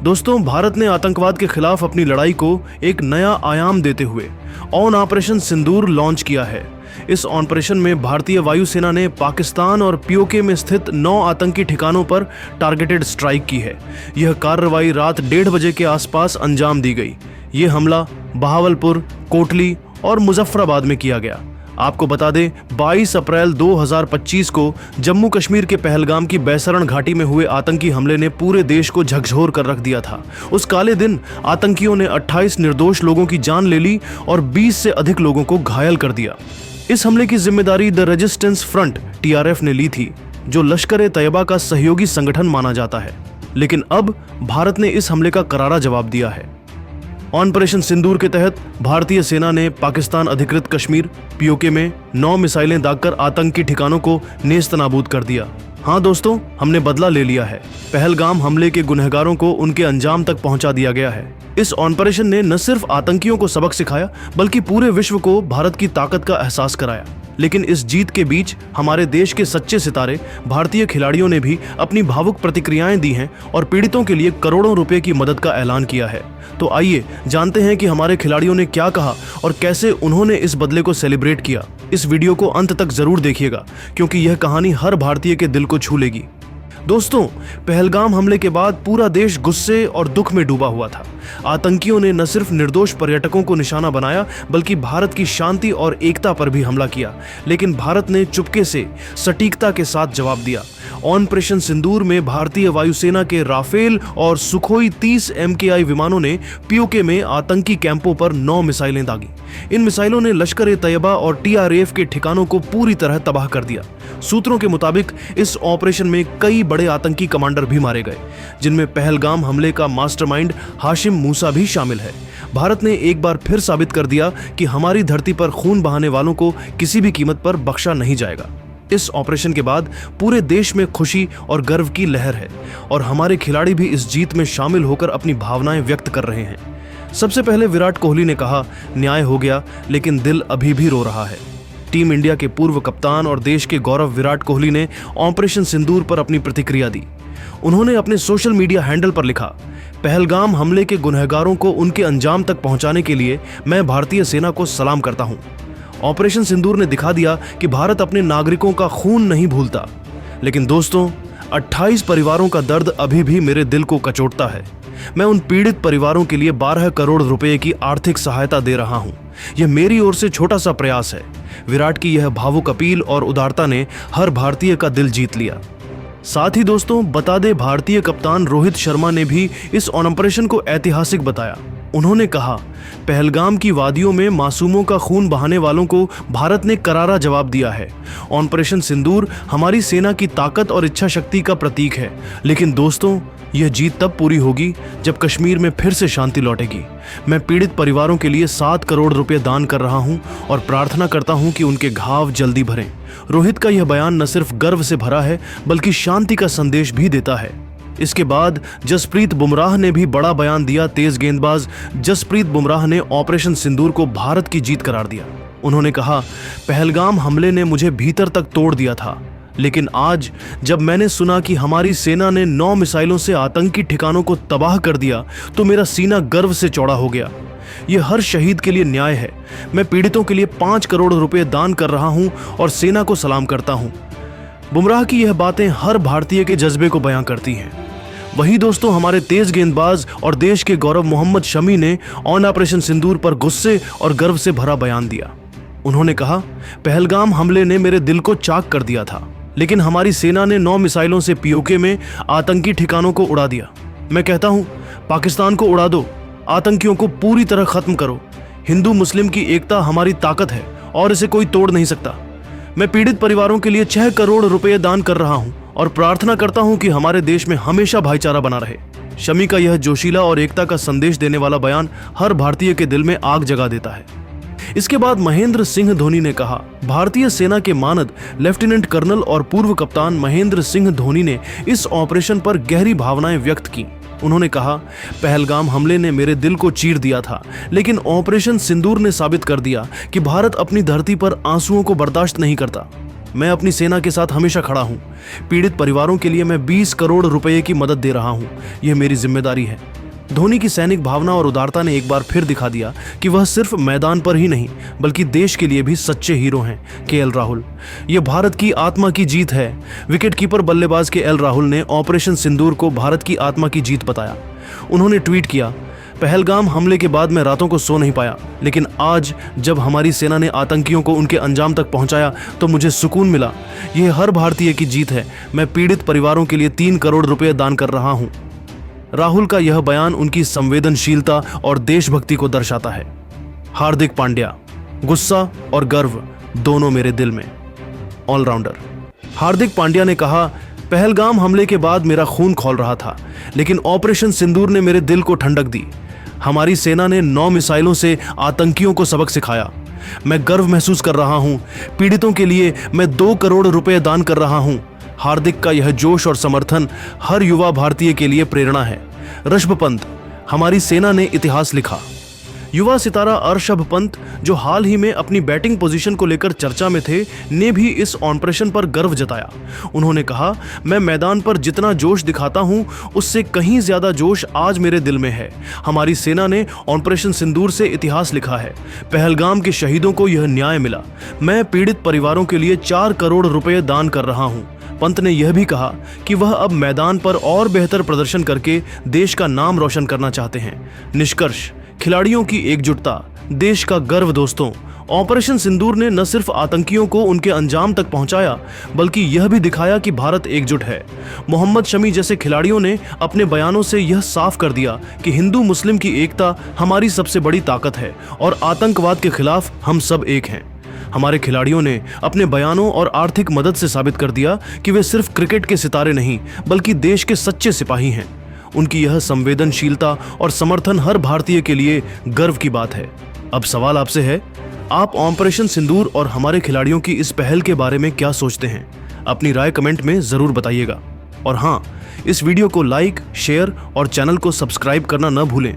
दोस्तों, भारत ने आतंकवाद के खिलाफ अपनी लड़ाई को एक नया आयाम देते हुए ऑपरेशन सिंदूर लॉन्च किया है। इस ऑपरेशन में भारतीय वायुसेना ने पाकिस्तान और पीओके में स्थित 9 आतंकी ठिकानों पर टारगेटेड स्ट्राइक की है। यह कार्रवाई रात 1:30 बजे के आसपास अंजाम दी गई। ये हमला बहावलपुर, कोटली और मुजफ्फराबाद में किया गया। आपको बता दें, 22 अप्रैल 2025 को जम्मू कश्मीर के पहलगाम की बैसरण घाटी में हुए आतंकी हमले ने पूरे देश को झकझोर कर रख दिया था। उस काले दिन आतंकियों ने 28 निर्दोष लोगों की जान ले ली और 20 से अधिक लोगों को घायल कर दिया। इस हमले की जिम्मेदारी द रेजिस्टेंस फ्रंट TRF ने ली थी, जो लश्कर-ए-तैयबा का सहयोगी संगठन माना जाता है। लेकिन अब भारत ने इस हमले का करारा जवाब दिया है। ऑपरेशन सिंदूर के तहत भारतीय सेना ने पाकिस्तान अधिकृत कश्मीर पीओके में 9 मिसाइलें दागकर आतंकी ठिकानों को नेस्तनाबूद कर दिया। हाँ दोस्तों, हमने बदला ले लिया है। पहलगाम हमले के गुनहगारों को उनके अंजाम तक पहुंचा दिया गया है। इस ऑपरेशन ने न सिर्फ आतंकियों को सबक सिखाया, बल्कि पूरे विश्व को भारत की ताकत का एहसास कराया। लेकिन इस जीत के बीच हमारे देश के सच्चे सितारे भारतीय खिलाड़ियों ने भी अपनी भावुक प्रतिक्रियाएं दी हैं और पीड़ितों के लिए करोड़ों रुपए की मदद का ऐलान किया है। तो आइए जानते हैं कि हमारे खिलाड़ियों ने क्या कहा और कैसे उन्होंने इस बदले को सेलिब्रेट किया। इस वीडियो को अंत तक जरूर देखिएगा, क्योंकि यह कहानी हर भारतीय के दिल को छू लेगी। दोस्तों, पहलगाम हमले के बाद पूरा देश गुस्से और दुख में डूबा हुआ था। आतंकियों ने न सिर्फ निर्दोष पर्यटकों को निशाना बनाया, बल्कि भारत की शांति और एकता पर भी हमला किया। लेकिन भारत ने चुपके से सटीकता के साथ जवाब दिया। ऑपरेशन सिंदूर में भारतीय वायुसेना के राफेल और सुखोई 30 MKI विमानों ने पीओके में आतंकी कैंपों पर 9 मिसाइलें दागी। इन मिसाइलों ने लश्कर-ए-तैयबा और TRF के ठिकानों को पूरी तरह तबाह कर दिया। सूत्रों के मुताबिक इस ऑपरेशन में कई बड़े आतंकी कमांडर भी मारे गए, जिनमें पहलगाम हमले का मास्टरमाइंड हाशिम मूसा भी शामिल है। भारत ने एक बार फिर साबित कर दिया कि हमारी धरती पर खून बहाने वालों को किसी भी कीमत पर बख्शा नहीं जाएगा। इस ऑपरेशन के बाद पूरे देश में खुशी और गर्व की लहर है और हमारे खिलाड़ी भी इस जीत में शामिल होकर अपनी भावनाएं व्यक्त कर रहे हैं। सबसे पहले विराट कोहली ने कहा, न्याय हो गया, लेकिन दिल अभी भी रो रहा है। टीम इंडिया के पूर्व कप्तान और देश के गौरव विराट कोहली ने ऑपरेशन सिंदूर पर अपनी प्रतिक्रिया दी। उन्होंने अपने सोशल मीडिया हैंडल पर लिखा, पहलगाम हमले के गुनहगारों को उनके अंजाम तक पहुंचाने के लिए मैं भारतीय सेना को सलाम करता हूं। ऑपरेशन सिंदूर ने दिखा दिया कि भारत अपने नागरिकों का खून नहीं भूलता। लेकिन दोस्तों, 28 परिवारों का दर्द अभी भी मेरे दिल को कचोटता है। मैं उन पीड़ित परिवारों के लिए 12 करोड़ रुपए की आर्थिक सहायता दे रहा हूं। यह मेरी ओर से छोटा सा प्रयास है। विराट की यह भावुक अपील और उदारता ने हर भारतीय का दिल जीत लिया। साथ ही दोस्तों, बता दें, भारतीय कप्तान रोहित शर्मा ने भी इस ऑपरेशन को ऐतिहासिक बताया। उन्होंने कहा, पहलगाम की वादियों में मासूमों का खून बहाने वालों को भारत ने करारा जवाब दिया है। ऑपरेशन सिंदूर हमारी सेना की ताकत और इच्छा शक्ति का प्रतीक है। लेकिन दोस्तों, यह जीत तब पूरी होगी जब कश्मीर में फिर से शांति लौटेगी। मैं पीड़ित परिवारों के लिए 7 करोड़ रुपए दान कर रहा हूं और प्रार्थना करता हूं कि उनके घाव जल्दी भरें। रोहित का यह बयान न सिर्फ गर्व से भरा है, बल्कि शांति का संदेश भी देता है। इसके बाद जसप्रीत बुमराह ने भी बड़ा बयान दिया। तेज गेंदबाज जसप्रीत बुमराह ने ऑपरेशन सिंदूर को भारत की जीत करार दिया। उन्होंने कहा, पहलगाम हमले ने मुझे भीतर तक तोड़ दिया था, लेकिन आज जब मैंने सुना कि हमारी सेना ने 9 मिसाइलों से आतंकी ठिकानों को तबाह कर दिया, तो मेरा सीना गर्व से चौड़ा हो गया। यह हर शहीद के लिए न्याय है। मैं पीड़ितों के लिए 5 करोड़ रुपए दान कर रहा हूं और सेना को सलाम करता हूं। बुमराह की यह बातें हर भारतीय के जज्बे को बयां करती हैं। वहीं दोस्तों, हमारे तेज गेंदबाज और देश के गौरव मोहम्मद शमी ने ऑपरेशन सिंदूर पर गुस्से और गर्व से भरा बयान दिया। उन्होंने कहा, पहलगाम हमले ने मेरे दिल को चाक कर दिया था, लेकिन हमारी सेना ने 9 मिसाइलों से पीओके में आतंकी ठिकानों को उड़ा दिया। मैं कहता हूं, पाकिस्तान को उड़ा दो, आतंकियों को पूरी तरह खत्म करो। हिंदू मुस्लिम की एकता हमारी ताकत है और इसे कोई तोड़ नहीं सकता। मैं पीड़ित परिवारों के लिए 6 करोड़ रुपए दान कर रहा हूं और प्रार्थना करता हूं कि हमारे देश में हमेशा भाईचारा बना रहे। शमी का यह जोशीला और एकता का संदेश देने वाला बयान हर भारतीय के दिल में आग जगा देता है। इसके बाद महेंद्र सिंह धोनी ने कहा, भारतीय सेना के मानद लेफ्टिनेंट कर्नल और पूर्व कप्तान महेंद्र सिंह धोनी ने इस ऑपरेशन पर गहरी भावनाएं व्यक्त की। उन्होंने कहा, पहलगाम हमले ने मेरे दिल को चीर दिया था, लेकिन ऑपरेशन सिंदूर ने साबित कर दिया कि भारत अपनी धरती पर आंसुओं को बर्दाश्त नहीं करता। मैं अपनी सेना के साथ हमेशा खड़ा हूं। पीड़ित परिवारों के लिए मैं 20 करोड़ रुपए की मदद दे रहा हूं। यह मेरी जिम्मेदारी है। धोनी की सैनिक भावना और उदारता ने एक बार फिर दिखा दिया कि वह सिर्फ मैदान पर ही नहीं बल्कि देश के लिए भी सच्चे हीरो हैं। केएल राहुल, यह भारत की आत्मा की जीत है। विकेटकीपर बल्लेबाज केएल राहुल ने ऑपरेशन सिंदूर को भारत की आत्मा की जीत बताया। उन्होंने ट्वीट किया, पहलगाम हमले के बाद मैं रातों को सो नहीं पाया, लेकिन आज जब हमारी सेना ने आतंकियों को उनके अंजाम तक पहुंचाया तो मुझे सुकून मिला। यह हर भारतीय की जीत है। मैं पीड़ित परिवारों के लिए 3 करोड़ रुपए दान कर रहा हूं। राहुल का यह बयान उनकी संवेदनशीलता और देशभक्ति को दर्शाता है। हार्दिक पांड्या, गुस्सा और गर्व दोनों मेरे दिल में। ऑलराउंडर हार्दिक पांड्या ने कहा, पहलगाम हमले के बाद मेरा खून खौल रहा था, लेकिन ऑपरेशन सिंदूर ने मेरे दिल को ठंडक दी। हमारी सेना ने 9 मिसाइलों से आतंकियों को सबक सिखाया। मैं गर्व महसूस कर रहा हूं। पीड़ितों के लिए मैं 2 करोड़ रुपए दान कर रहा हूं। हार्दिक का यह जोश और समर्थन हर युवा भारतीय के लिए प्रेरणा है। ऋषभ पंत, हमारी सेना ने इतिहास लिखा। युवा सितारा ऋषभ पंत, जो हाल ही में अपनी बैटिंग पोजीशन को लेकर चर्चा में थे, ने भी इस ऑपरेशन पर गर्व जताया। उन्होंने कहा, मैं मैदान पर जितना जोश दिखाता हूं, उससे कहीं ज्यादा जोश आज मेरे दिल में है। हमारी सेना ने ऑपरेशन सिंदूर से इतिहास लिखा है। पहलगाम के शहीदों को यह न्याय मिला। मैं पीड़ित परिवारों के लिए 4 करोड़ रुपए दान कर रहा हूं। पंत ने यह भी कहा कि वह अब मैदान पर और बेहतर प्रदर्शन करके देश का नाम रोशन करना चाहते हैं। निष्कर्ष, खिलाड़ियों की एकजुटता, देश का गर्व। दोस्तों, ऑपरेशन सिंदूर ने न सिर्फ आतंकियों को उनके अंजाम तक पहुंचाया, बल्कि यह भी दिखाया कि भारत एकजुट है। मोहम्मद शमी जैसे खिलाड़ियों ने अपने बयानों से यह साफ कर दिया कि हिंदू मुस्लिम की एकता हमारी सबसे बड़ी ताकत है और आतंकवाद के खिलाफ हम सब एक हैं। हमारे खिलाड़ियों ने अपने बयानों और आर्थिक मदद से साबित कर दिया कि वे सिर्फ क्रिकेट के सितारे नहीं बल्कि देश के सच्चे सिपाही हैं। उनकी यह संवेदनशीलता और समर्थन हर भारतीय के लिए गर्व की बात है। अब सवाल आपसे है, आप ऑपरेशन सिंदूर और हमारे खिलाड़ियों की इस पहल के बारे में क्या सोचते हैं? अपनी राय कमेंट में जरूर बताइएगा। और हाँ, इस वीडियो को लाइक, शेयर और चैनल को सब्सक्राइब करना न भूलें